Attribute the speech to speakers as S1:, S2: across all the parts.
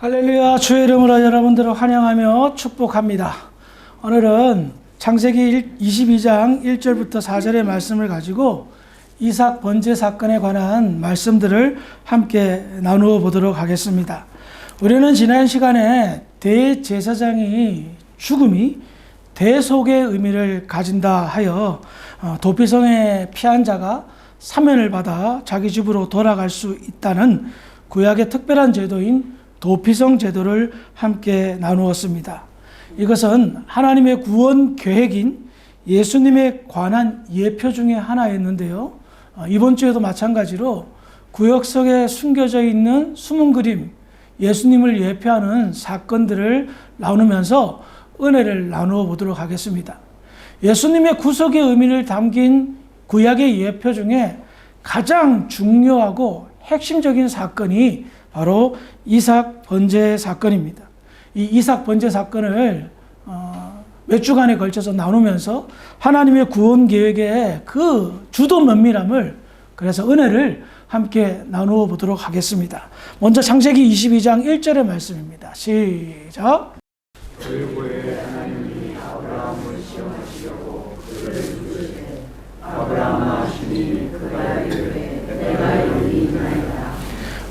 S1: 할렐루야, 주의 이름으로 여러분들을 환영하며 축복합니다. 오늘은 창세기 22장 1절부터 4절의 말씀을 가지고 이삭 번제 사건에 관한 말씀들을 함께 나누어 보도록 하겠습니다. 우리는 지난 시간에 대제사장이 죽음이 대속의 의미를 가진다 하여 도피성에 피한 자가 사면을 받아 자기 집으로 돌아갈 수 있다는 구약의 특별한 제도인 도피성 제도를 함께 나누었습니다. 이것은 하나님의 구원 계획인 예수님에 관한 예표 중에 하나였는데요. 이번 주에도 마찬가지로 구역 속에 숨겨져 있는 숨은 그림, 예수님을 예표하는 사건들을 나누면서 은혜를 나누어 보도록 하겠습니다. 예수님의 구속의 의미를 담긴 구약의 예표 중에 가장 중요하고 핵심적인 사건이 바로 이삭 번제 사건입니다. 이 이삭 번제 사건을 몇 주간에 걸쳐서 나누면서 하나님의 구원 계획의 그 주도 면밀함을, 그래서 은혜를 함께 나누어 보도록 하겠습니다. 먼저 창세기 22장 1절의 말씀입니다. 시작.
S2: 그후에 하나님이 아브라함을 시험하시려고 그를 부르시되 아브라함아 하시니 그가 이르되 내가 여기 있나이다.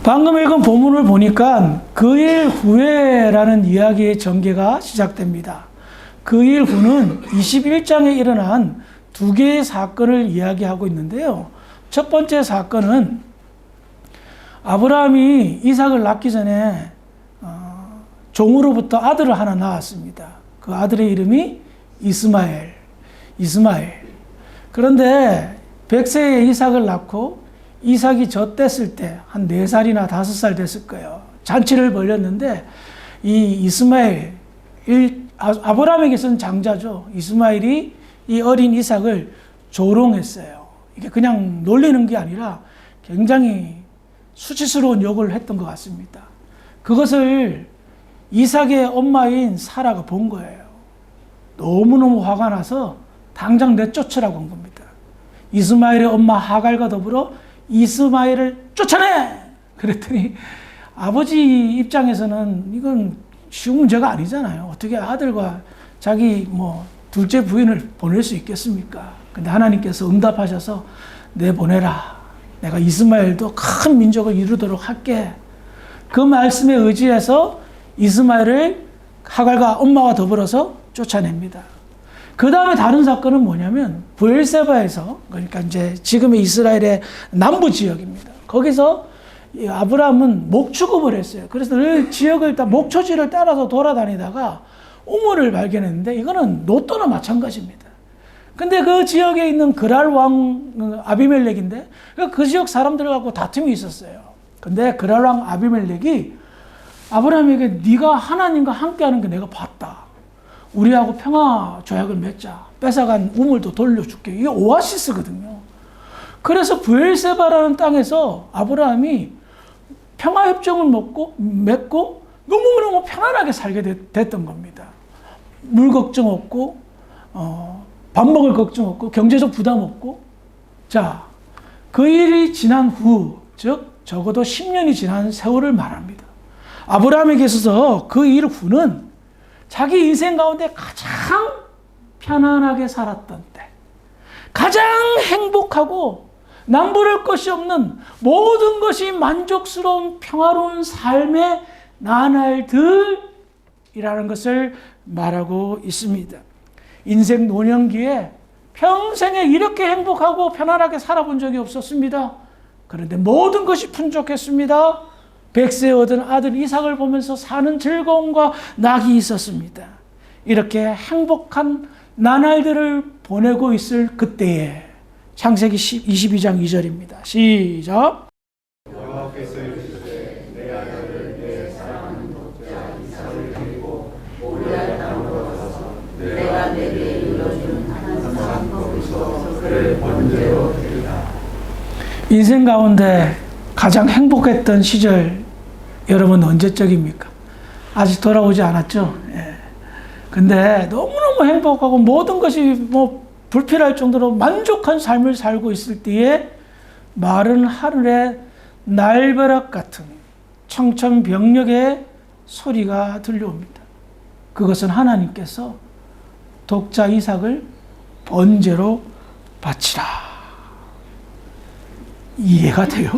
S1: 방금 읽은 본문을 보니까 그 일 후에라는 이야기의 전개가 시작됩니다. 그 일 후는 21장에 일어난 두 개의 사건을 이야기하고 있는데요. 첫 번째 사건은 아브라함이 이삭을 낳기 전에 종으로부터 아들을 하나 낳았습니다. 그 아들의 이름이 이스마엘. 그런데 100세에 이삭을 낳고 이삭이 젖됐을 때 한 4살이나 5살 됐을 거예요. 잔치를 벌였는데 이 이스마엘, 아브라함에게서는 장자죠. 이스마엘이 이 어린 이삭을 조롱했어요. 이게 그냥 놀리는 게 아니라 굉장히 수치스러운 욕을 했던 것 같습니다. 그것을 이삭의 엄마인 사라가 본 거예요. 너무너무 화가 나서 당장 내쫓으라고 한 겁니다. 이스마엘의 엄마 하갈과 더불어 이스마엘을 쫓아내! 그랬더니 아버지 입장에서는 이건 쉬운 문제가 아니잖아요. 어떻게 아들과 자기 둘째 부인을 보낼 수 있겠습니까? 근데 하나님께서 응답하셔서 내보내라. 내가 이스마엘도 큰 민족을 이루도록 할게. 그 말씀에 의지해서 이스마엘을 하갈과 엄마와 더불어서 쫓아냅니다. 그 다음에 다른 사건은 뭐냐면 브엘세바에서, 그러니까 이제 지금의 이스라엘의 남부 지역입니다. 거기서 아브라함은 목축업을 했어요. 그래서 늘 지역을 목초지를 따라서 돌아다니다가 우물을 발견했는데 이거는 로또나 마찬가지입니다. 근데 그 지역에 있는 그랄 왕 아비멜렉인데 그 지역 사람들하고 다툼이 있었어요. 근데 그랄 왕 아비멜렉이 아브라함에게 네가 하나님과 함께하는 게 내가 봤다. 우리하고 평화 조약을 맺자. 뺏어간 우물도 돌려줄게. 이게 오아시스거든요. 그래서 브엘세바라는 땅에서 아브라함이 평화협정을 맺고 너무너무 편안하게 살게 됐던 겁니다. 물 걱정 없고 밥 먹을 걱정 없고 경제적 부담 없고. 자, 그 일이 지난 후, 즉 적어도 10년이 지난 세월을 말합니다. 아브라함에게 있어서 그 일 후는 자기 인생 가운데 가장 편안하게 살았던 때, 가장 행복하고 남부를 것이 없는 모든 것이 만족스러운 평화로운 삶의 나날들이라는 것을 말하고 있습니다. 인생 노년기에 평생에 이렇게 행복하고 편안하게 살아본 적이 없었습니다. 그런데 모든 것이 풍족했습니다. 100세에 얻은 아들 이삭을 보면서 사는 즐거움과 낙이 있었습니다. 이렇게 행복한 나날들을 보내고 있을 그때에 창세기 22장 2절입니다. 시작.
S2: 여호와께서 이르시되 내 아들을 내 사랑하는 독자 이삭을 드리고 모리아 땅으로 가서 내가 내게 일러준 한 산거기서 그를 번제로 드리라.
S1: 인생 가운데 가장 행복했던 시절, 여러분 언제적입니까? 아직 돌아오지 않았죠? 예. 근데 너무너무 행복하고 모든 것이 불필요할 정도로 만족한 삶을 살고 있을 때에 마른 하늘에 날벼락 같은 청천벽력의 소리가 들려옵니다. 그것은 하나님께서 독자 이삭을 번제로 바치라. 이해가 돼요?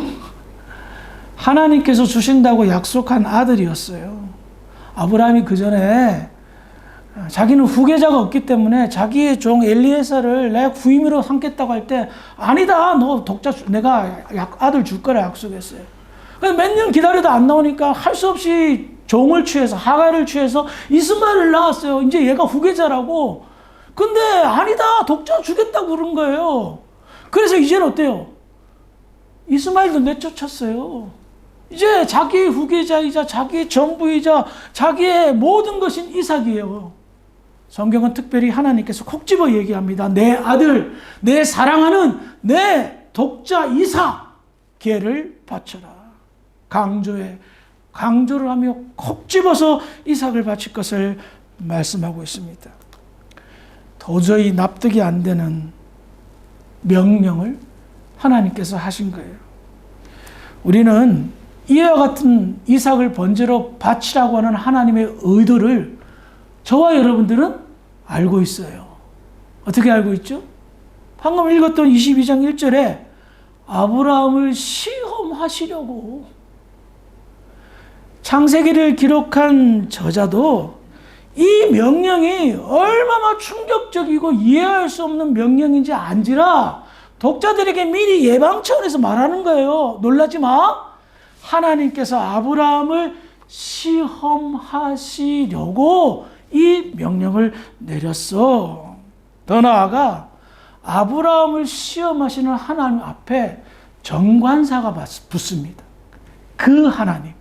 S1: 하나님께서 주신다고 약속한 아들이었어요. 아브라함이 그 전에 자기는 후계자가 없기 때문에 자기의 종 엘리에셀을 내 후임으로 삼겠다고 할 때 아니다, 너 독자 내가 아들 줄 거라 약속했어요. 그래서 몇 년 기다려도 안 나오니까 할 수 없이 종을 취해서 하갈을 취해서 이스마엘을 낳았어요. 이제 얘가 후계자라고. 근데 아니다, 독자 주겠다고 그런 거예요. 그래서 이제는 어때요? 이스마엘도 내쫓았어요. 이제 자기의 후계자이자 자기의 전부이자 자기의 모든 것인 이삭이에요. 성경은 특별히 하나님께서 콕 집어 얘기합니다. 내 아들, 내 사랑하는 내 독자 이삭, 걔를 바쳐라. 강조를 하며 콕 집어서 이삭을 바칠 것을 말씀하고 있습니다. 도저히 납득이 안 되는 명령을 하나님께서 하신 거예요. 우리는 이와 같은 이삭을 번제로 바치라고 하는 하나님의 의도를 저와 여러분들은 알고 있어요. 어떻게 알고 있죠? 방금 읽었던 22장 1절에 아브라함을 시험하시려고. 창세기를 기록한 저자도 이 명령이 얼마나 충격적이고 이해할 수 없는 명령인지 안지라 독자들에게 미리 예방 차원에서 말하는 거예요. 놀라지 마. 하나님께서 아브라함을 시험하시려고 이 명령을 내렸어. 더 나아가 아브라함을 시험하시는 하나님 앞에 정관사가 붙습니다. 그 하나님.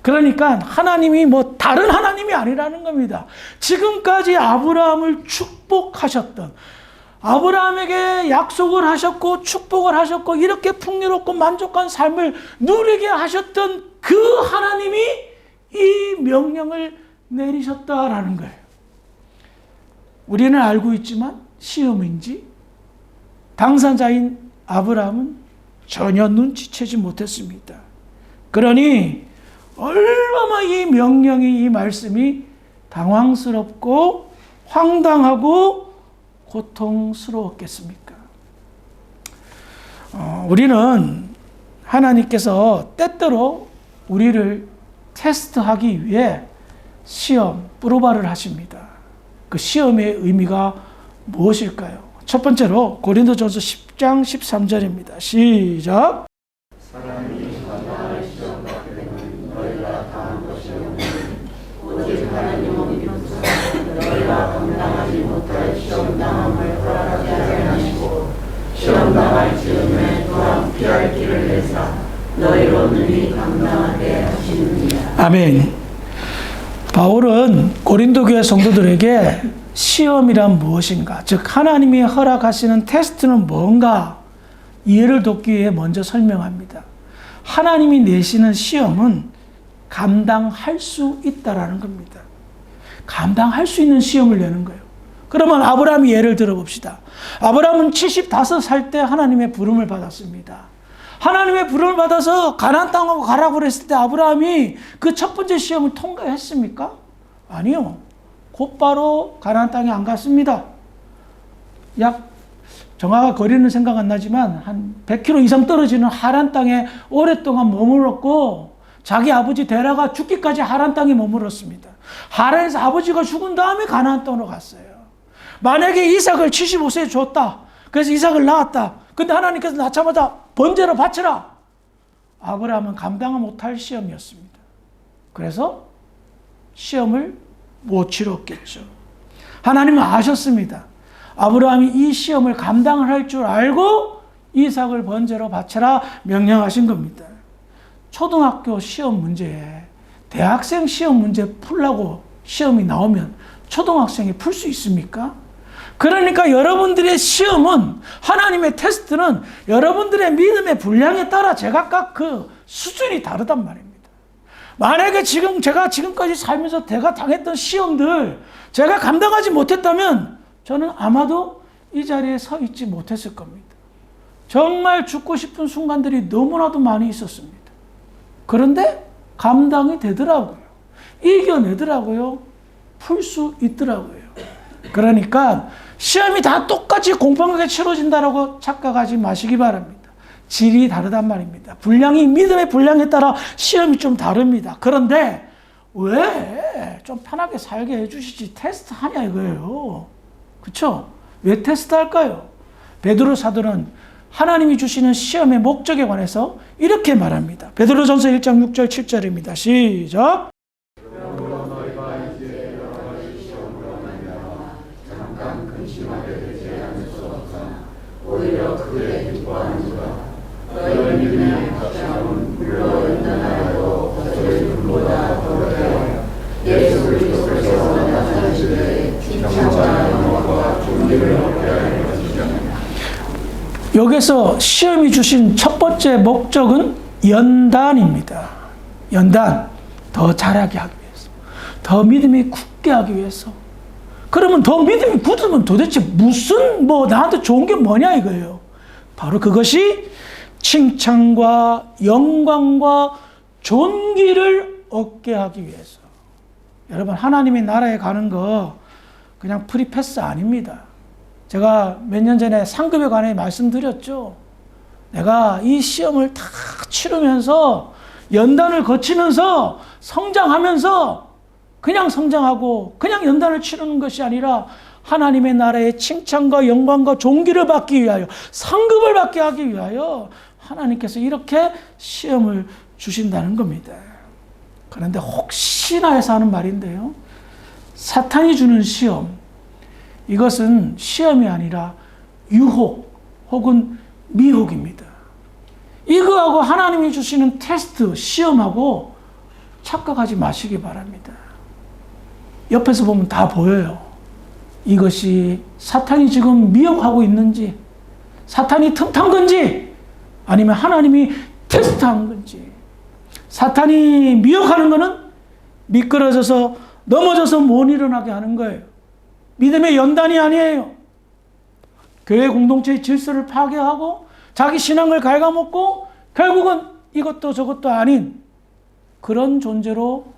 S1: 그러니까 하나님이 뭐 다른 하나님이 아니라는 겁니다. 지금까지 아브라함을 축복하셨던, 아브라함에게 약속을 하셨고 축복을 하셨고 이렇게 풍요롭고 만족한 삶을 누리게 하셨던 그 하나님이 이 명령을 내리셨다라는 거예요. 우리는 알고 있지만 시험인지 당사자인 아브라함은 전혀 눈치채지 못했습니다. 그러니 얼마나 이 명령이, 이 말씀이 당황스럽고 황당하고 고통스러웠겠습니까? 우리는 하나님께서 때때로 우리를 테스트하기 위해 시험, 프로바를 하십니다. 그 시험의 의미가 무엇일까요? 첫 번째로 고린도전서 10장 13절입니다. 시작.
S2: 사람이 사람을 시험받게 되면 너희가 당한 것이 없으니 오직 하나님은 믿음으로 너희가 감당하지 못할 시험당함을 허락하지 아니하시고 시험당할 즈음에 또한 피할 길을 내사 너희로 능히 감당하게 하시느니라.
S1: 아멘. 바울은 고린도 교회 성도들에게 시험이란 무엇인가, 즉 하나님이 허락하시는 테스트는 뭔가 이해를 돕기 위해 먼저 설명합니다. 하나님이 내시는 시험은 감당할 수 있다라는 겁니다. 감당할 수 있는 시험을 내는 거예요. 그러면 아브라함이 예를 들어봅시다. 아브라함은 75살 때 하나님의 부름을 받았습니다. 하나님의 부름을 받아서 가나안 땅으로 가라고 그랬을 때 아브라함이 그 첫 번째 시험을 통과했습니까? 아니요. 곧바로 가나안 땅에 안 갔습니다. 약 정확한 거리는 생각 안 나지만 한 100km 이상 떨어지는 하란 땅에 오랫동안 머물렀고 자기 아버지 데라가 죽기까지 하란 땅에 머물렀습니다. 하란에서 아버지가 죽은 다음에 가나안 땅으로 갔어요. 만약에 이삭을 75세에 줬다. 그래서 이삭을 낳았다. 근데 하나님께서 낳자마자 번제로 바치라. 아브라함은 감당 못할 시험이었습니다. 그래서 시험을 못 치렀겠죠. 하나님은 아셨습니다. 아브라함이 이 시험을 감당을 할 줄 알고 이삭을 번제로 바쳐라 명령하신 겁니다. 초등학교 시험 문제에 대학생 시험 문제 풀라고 시험이 나오면 초등학생이 풀 수 있습니까? 그러니까 여러분들의 시험은, 하나님의 테스트는 여러분들의 믿음의 분량에 따라 제각각 그 수준이 다르단 말입니다. 만약에 제가 지금까지 살면서 제가 당했던 시험들 제가 감당하지 못했다면 저는 아마도 이 자리에 서 있지 못했을 겁니다. 정말 죽고 싶은 순간들이 너무나도 많이 있었습니다. 그런데 감당이 되더라고요. 이겨내더라고요. 풀 수 있더라고요. 그러니까 시험이 다 똑같이 공평하게 치러진다라고 착각하지 마시기 바랍니다. 질이 다르단 말입니다. 믿음의 분량에 따라 시험이 좀 다릅니다. 그런데 왜 좀 편하게 살게 해주시지 테스트 하냐 이거예요. 그렇죠? 왜 테스트 할까요? 베드로 사도는 하나님이 주시는 시험의 목적에 관해서 이렇게 말합니다. 베드로전서 1장 6절 7절입니다. 시작.
S2: 그러므로 너희가 이제 여러 가지 시험으로 말미암아 잠깐 근심하게 되지 않을 수 없으나 오히려 크게 기뻐하는구나. 너희 믿음의 확신함은 물로 연단하여도 어쩔 불보다 더하여 예수 그리스도께서 나타나실 때 칭찬과 영광과 존귀를 얻게 하려 것이다.
S1: 여기서 시험이 주신 첫 번째 목적은 연단입니다. 연단. 더 잘하게 하기 위해서. 더 믿음이 굳게 하기 위해서. 그러면 더 믿음이 굳으면 도대체 무슨 나한테 좋은 게 뭐냐 이거예요. 바로 그것이 칭찬과 영광과 존귀를 얻게 하기 위해서. 여러분 하나님의 나라에 가는 거 그냥 프리패스 아닙니다. 제가 몇 년 전에 상급에 관해 말씀드렸죠. 내가 이 시험을 다 치르면서 연단을 거치면서 성장하면서 그냥 성장하고 그냥 연단을 치르는 것이 아니라 하나님의 나라의 칭찬과 영광과 존귀를 받기 위하여 상급을 받게 하기 위하여 하나님께서 이렇게 시험을 주신다는 겁니다. 그런데 혹시나 해서 하는 말인데요. 사탄이 주는 시험, 이것은 시험이 아니라 유혹 혹은 미혹입니다. 이거하고 하나님이 주시는 테스트, 시험하고 착각하지 마시기 바랍니다. 옆에서 보면 다 보여요. 이것이 사탄이 지금 미혹하고 있는지, 사탄이 틈탄 건지, 아니면 하나님이 테스트한 건지. 사탄이 미혹하는 것은 미끄러져서 넘어져서 못 일어나게 하는 거예요. 믿음의 연단이 아니에요. 교회 공동체의 질서를 파괴하고 자기 신앙을 갉아먹고 결국은 이것도 저것도 아닌 그런 존재로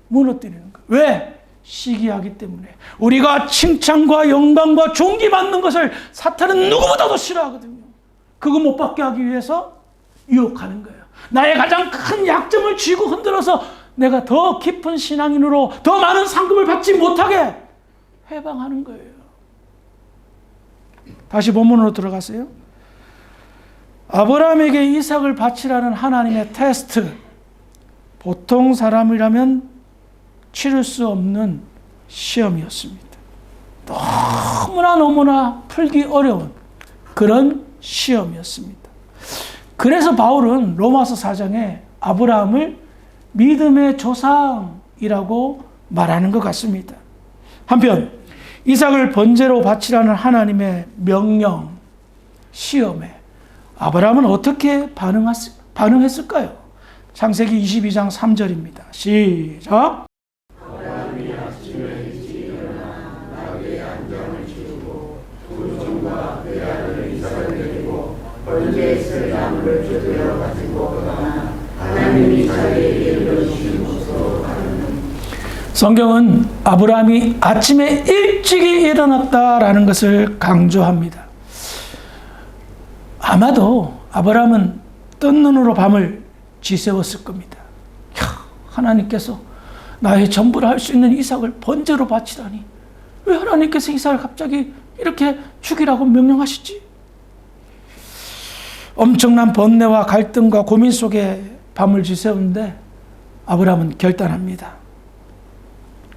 S1: 무너뜨리는 거예요. 왜? 시기하기 때문에. 우리가 칭찬과 영광과 존귀받는 것을 사탄은 누구보다도 싫어하거든요. 그거 못 받게 하기 위해서 유혹하는 거예요. 나의 가장 큰 약점을 쥐고 흔들어서 내가 더 깊은 신앙인으로 더 많은 상급을 받지 못하게 해방하는 거예요. 다시 본문으로 들어가세요. 아브라함에게 이삭을 바치라는 하나님의 테스트. 보통 사람이라면 치를 수 없는 시험이었습니다. 너무나 풀기 어려운 그런 시험이었습니다. 그래서 바울은 로마서 4장에 아브라함을 믿음의 조상이라고 말하는 것 같습니다. 한편 이삭을 번제로 바치라는 하나님의 명령, 시험에 아브라함은 어떻게 반응했을까요? 창세기 22장 3절입니다. 시작.
S2: 아브라함이 아침에 일찍 일어나 나귀의 안장을 치우고 두 종과 그 아들 이삭을 데리고 번제에 있을 나무를 주들여 가지고 떠나 하나님이 자기에게 일러주신 곳으로 가는.
S1: 성경은 아브라함이 아침에 일찍이 일어났다라는 것을 강조합니다. 아마도 아브라함은 뜬 눈으로 밤을 지새웠을 겁니다. 하나님께서 나의 전부를 할 수 있는 이삭을 번제로 바치다니, 왜 하나님께서 이삭을 갑자기 이렇게 죽이라고 명령하시지? 엄청난 번뇌와 갈등과 고민 속에 밤을 지새우는데 아브라함은 결단합니다.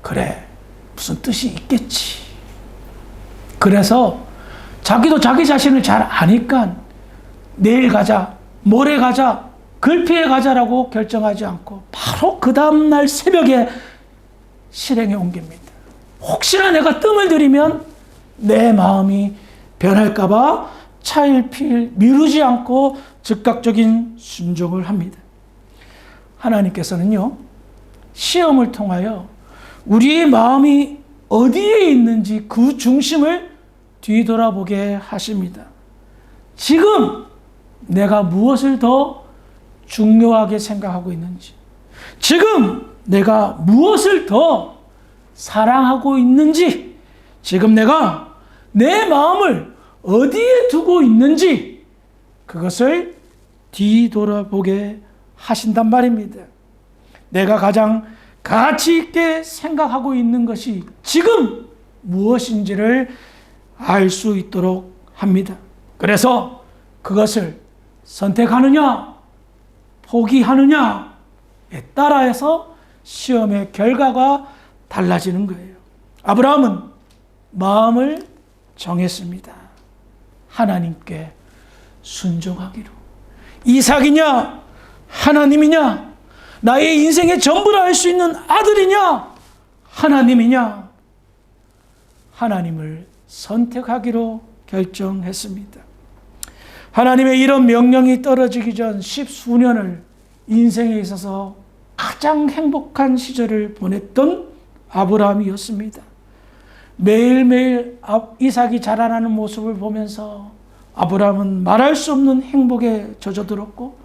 S1: 그래, 무슨 뜻이 있겠지. 그래서 자기도 자기 자신을 잘 아니까 내일 가자, 모레 가자, 글피에 가자라고 결정하지 않고 바로 그 다음날 새벽에 실행에 옮깁니다. 혹시나 내가 뜸을 들이면 내 마음이 변할까봐 차일피일 미루지 않고 즉각적인 순종을 합니다. 하나님께서는요, 시험을 통하여 우리의 마음이 어디에 있는지 그 중심을 뒤돌아보게 하십니다. 지금 내가 무엇을 더 중요하게 생각하고 있는지, 지금 내가 무엇을 더 사랑하고 있는지, 지금 내가 내 마음을 어디에 두고 있는지 그것을 뒤돌아보게 하신단 말입니다. 내가 가장 가치 있게 생각하고 있는 것이 지금 무엇인지를 알 수 있도록 합니다. 그래서 그것을 선택하느냐 포기하느냐에 따라서 시험의 결과가 달라지는 거예요. 아브라함은 마음을 정했습니다. 하나님께 순종하기로. 이삭이냐 하나님이냐, 나의 인생의 전부라 할 수 있는 아들이냐 하나님이냐, 하나님을 선택하기로 결정했습니다. 하나님의 이런 명령이 떨어지기 전 10수년을 인생에 있어서 가장 행복한 시절을 보냈던 아브라함이었습니다. 매일매일 이삭이 자라나는 모습을 보면서 아브라함은 말할 수 없는 행복에 젖어들었고,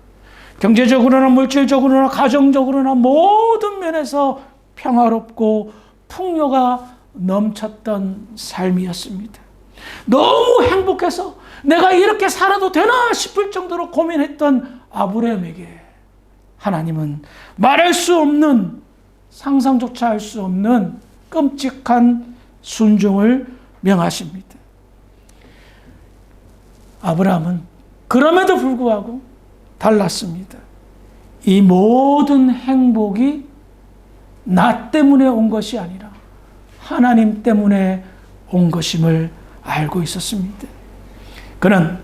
S1: 경제적으로나 물질적으로나 가정적으로나 모든 면에서 평화롭고 풍요가 넘쳤던 삶이었습니다. 너무 행복해서 내가 이렇게 살아도 되나 싶을 정도로 고민했던 아브라함에게 하나님은 말할 수 없는, 상상조차 할 수 없는 끔찍한 순종을 명하십니다. 아브라함은 그럼에도 불구하고 달랐습니다. 이 모든 행복이 나 때문에 온 것이 아니라 하나님 때문에 온 것임을 알고 있었습니다. 그는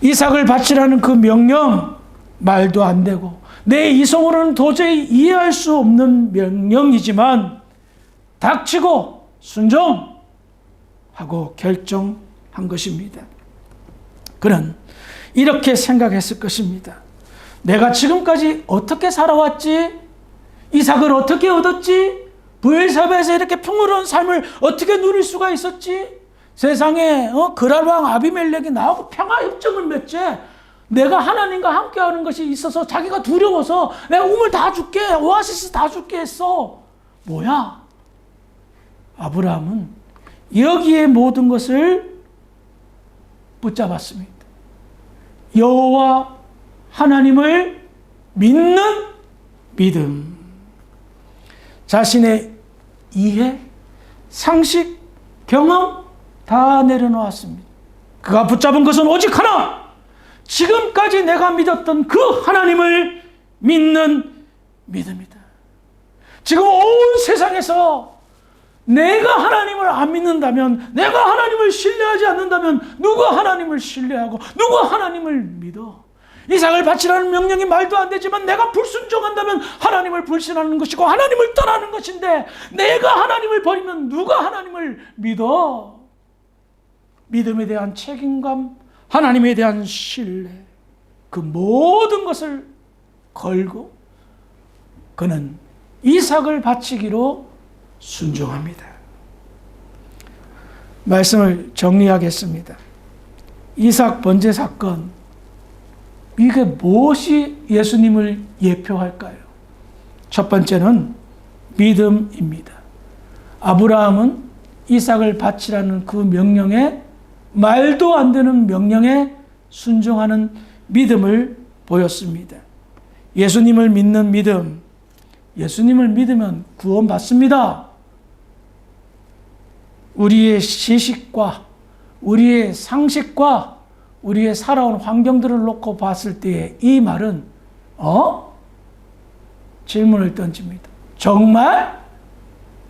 S1: 이삭을 바치라는 그 명령, 말도 안 되고 내 이성으로는 도저히 이해할 수 없는 명령이지만 닥치고 순종하고 결정한 것입니다. 그는 이렇게 생각했을 것입니다. 내가 지금까지 어떻게 살아왔지? 이삭을 어떻게 얻었지? 브엘사바에서 이렇게 풍요로운 삶을 어떻게 누릴 수가 있었지? 세상에 그랄왕 아비멜렉이 나하고 평화협정을 맺지? 내가 하나님과 함께하는 것이 있어서 자기가 두려워서 내가 우물 다 줄게, 오아시스 다 줄게 했어. 뭐야? 아브라함은 여기에 모든 것을 붙잡았습니다. 여호와 하나님을 믿는 믿음. 자신의 이해, 상식, 경험 다 내려놓았습니다. 그가 붙잡은 것은 오직 하나! 지금까지 내가 믿었던 그 하나님을 믿는 믿음이다. 지금 온 세상에서 내가 하나님을 안 믿는다면, 내가 하나님을 신뢰하지 않는다면 누가 하나님을 신뢰하고 누가 하나님을 믿어? 이삭을 바치라는 명령이 말도 안 되지만 내가 불순종한다면 하나님을 불신하는 것이고 하나님을 떠나는 것인데, 내가 하나님을 버리면 누가 하나님을 믿어? 믿음에 대한 책임감, 하나님에 대한 신뢰, 그 모든 것을 걸고 그는 이삭을 바치기로 순종합니다. 말씀을 정리하겠습니다. 이삭 번제 사건, 이게 무엇이 예수님을 예표할까요? 첫 번째는 믿음입니다. 아브라함은 이삭을 바치라는 그 명령에, 말도 안 되는 명령에 순종하는 믿음을 보였습니다. 예수님을 믿는 믿음, 예수님을 믿으면 구원받습니다. 우리의 지식과 우리의 상식과 우리의 살아온 환경들을 놓고 봤을 때의 이 말은 질문을 던집니다. 정말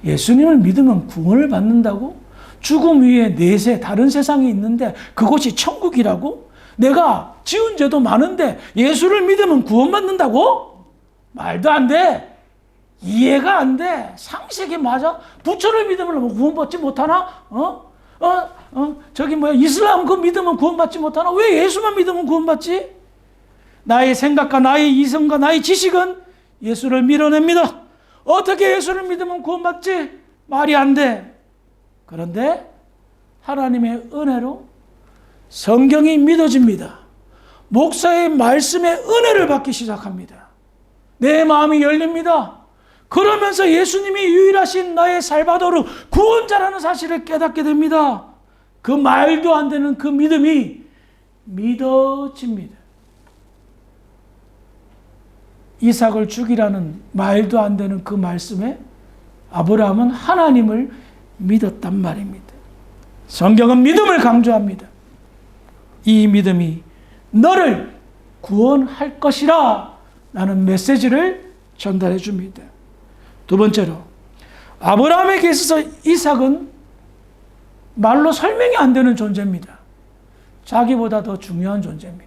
S1: 예수님을 믿으면 구원을 받는다고? 죽음 위에 내세 다른 세상이 있는데 그곳이 천국이라고? 내가 지은 죄도 많은데 예수를 믿으면 구원받는다고? 말도 안 돼. 이해가 안 돼. 상식이 맞아? 부처를 믿으면 뭐 구원받지 못하나? 이슬람 그 믿으면 구원받지 못하나? 왜 예수만 믿으면 구원받지? 나의 생각과 나의 이성과 나의 지식은 예수를 밀어냅니다. 어떻게 예수를 믿으면 구원받지? 말이 안 돼. 그런데 하나님의 은혜로 성경이 믿어집니다. 목사의 말씀에 은혜를 받기 시작합니다. 내 마음이 열립니다. 그러면서 예수님이 유일하신 나의 살바도르 구원자라는 사실을 깨닫게 됩니다. 그 말도 안 되는 그 믿음이 믿어집니다. 이삭을 죽이라는 말도 안 되는 그 말씀에 아브라함은 하나님을 믿었단 말입니다. 성경은 믿음을 강조합니다. 이 믿음이 너를 구원할 것이라 라는 메시지를 전달해 줍니다. 두 번째로, 아브라함에게 있어서 이삭은 말로 설명이 안 되는 존재입니다. 자기보다 더 중요한 존재입니다.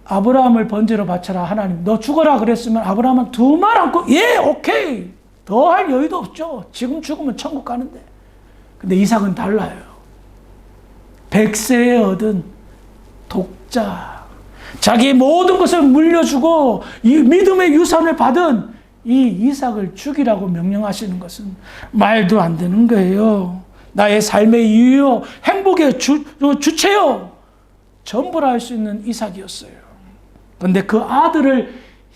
S1: 아브라함을 번제로 바쳐라. 하나님 너 죽어라 그랬으면 아브라함은 두 말 않고 예 오케이, 더 할 여유도 없죠. 지금 죽으면 천국 가는데. 근데 이삭은 달라요. 100세에 얻은 독자, 자기의 모든 것을 물려주고 이 믿음의 유산을 받은 이 이삭을 죽이라고 명령하시는 것은 말도 안 되는 거예요. 나의 삶의 이유요, 행복의 주체요, 전부라 할 수 있는 이삭이었어요. 그런데 그 아들을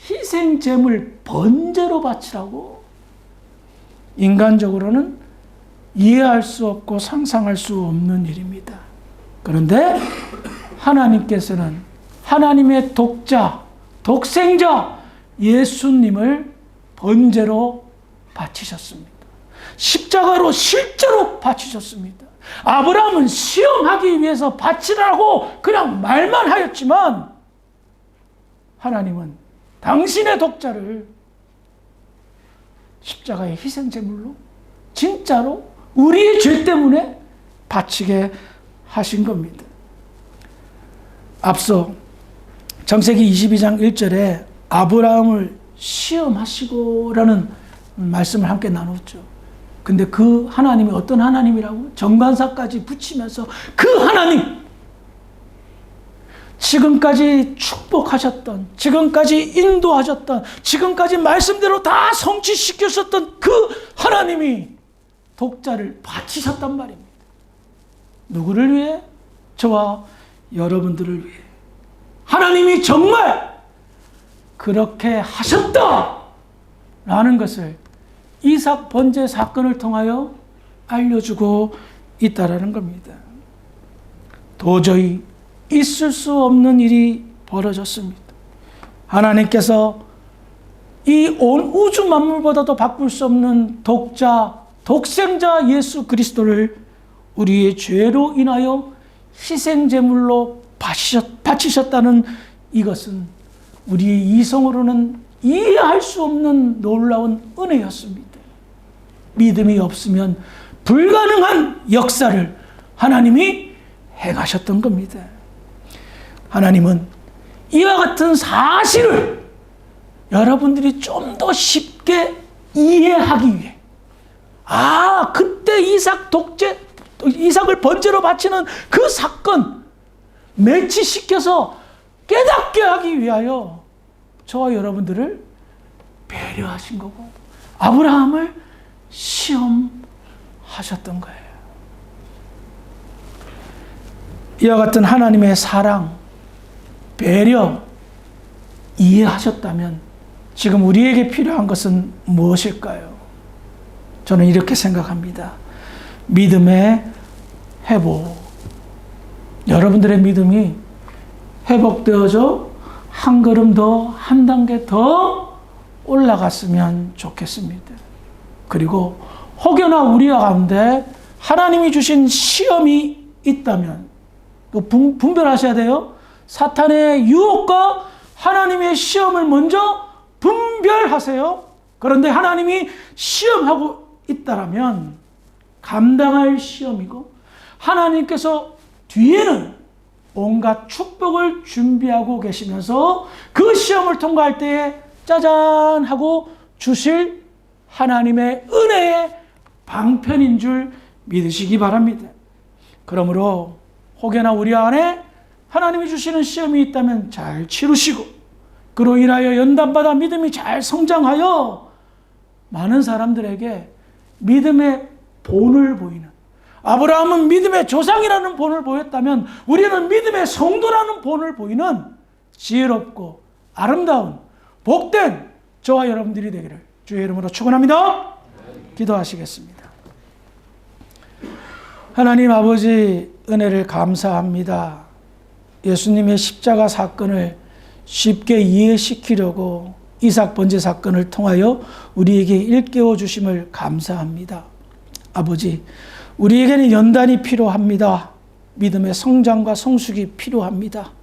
S1: 희생제물 번제로 바치라고? 인간적으로는 이해할 수 없고 상상할 수 없는 일입니다. 그런데 하나님께서는 하나님의 독자, 독생자 예수님을 번제로 바치셨습니다. 십자가로 실제로 바치셨습니다. 아브라함은 시험하기 위해서 바치라고 그냥 말만 하였지만 하나님은 당신의 독자를 십자가의 희생제물로 진짜로 우리의 죄 때문에 바치게 하신 겁니다. 앞서 창세기 22장 1절에 아브라함을 시험하시고라는 말씀을 함께 나눴죠. 근데 그 하나님이 어떤 하나님이라고? 정관사까지 붙이면서 그 하나님, 지금까지 축복하셨던, 지금까지 인도하셨던, 지금까지 말씀대로 다 성취시키셨던 그 하나님이 독자를 바치셨단 말입니다. 누구를 위해? 저와 여러분들을 위해. 하나님이 정말 그렇게 하셨다라는 것을 이삭 번제 사건을 통하여 알려주고 있다라는 겁니다. 도저히 있을 수 없는 일이 벌어졌습니다. 하나님께서 이 온 우주 만물보다도 바꿀 수 없는 독자, 독생자 예수 그리스도를 우리의 죄로 인하여 희생제물로 바치셨다는 이것은 우리의 이성으로는 이해할 수 없는 놀라운 은혜였습니다. 믿음이 없으면 불가능한 역사를 하나님이 행하셨던 겁니다. 하나님은 이와 같은 사실을 여러분들이 좀 더 쉽게 이해하기 위해, 그때 이삭을 번제로 바치는 그 사건 매치시켜서 깨닫게 하기 위하여 저와 여러분들을 배려하신 거고 아브라함을 시험하셨던 거예요. 이와 같은 하나님의 사랑, 배려 이해하셨다면 지금 우리에게 필요한 것은 무엇일까요? 저는 이렇게 생각합니다. 믿음의 회복. 여러분들의 믿음이 회복되어져 한 걸음 더, 한 단계 더 올라갔으면 좋겠습니다. 그리고 혹여나 우리 가운데 하나님이 주신 시험이 있다면 분별하셔야 돼요. 사탄의 유혹과 하나님의 시험을 먼저 분별하세요. 그런데 하나님이 시험하고 있다라면 감당할 시험이고 하나님께서 뒤에는 온갖 축복을 준비하고 계시면서 그 시험을 통과할 때에 짜잔 하고 주실 하나님의 은혜의 방편인 줄 믿으시기 바랍니다. 그러므로 혹여나 우리 안에 하나님이 주시는 시험이 있다면 잘 치루시고 그로 인하여 연단받아 믿음이 잘 성장하여 많은 사람들에게 믿음의 본을 보이는, 아브라함은 믿음의 조상이라는 본을 보였다면 우리는 믿음의 성도라는 본을 보이는 지혜롭고 아름다운 복된 저와 여러분들이 되기를 주의 이름으로 축원합니다. 기도하시겠습니다. 하나님 아버지, 은혜를 감사합니다. 예수님의 십자가 사건을 쉽게 이해시키려고 이삭 번제 사건을 통하여 우리에게 일깨워 주심을 감사합니다. 아버지, 우리에게는 연단이 필요합니다. 믿음의 성장과 성숙이 필요합니다.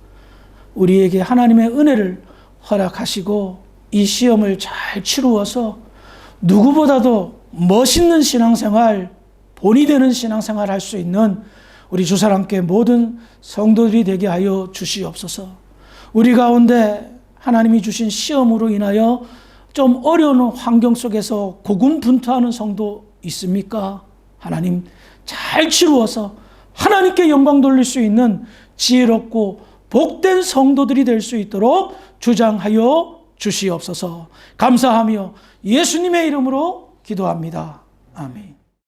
S1: 우리에게 하나님의 은혜를 허락하시고 이 시험을 잘 치루어서 누구보다도 멋있는 신앙생활, 본이 되는 신앙생활 할 수 있는 우리 주사랑교회 모든 성도들이 되게 하여 주시옵소서. 우리 가운데 하나님이 주신 시험으로 인하여 좀 어려운 환경 속에서 고군분투하는 성도 있습니까? 하나님 잘 치루어서 하나님께 영광 돌릴 수 있는 지혜롭고 복된 성도들이 될 수 있도록 주장하여 주시옵소서. 감사하며 예수님의 이름으로 기도합니다. 아멘.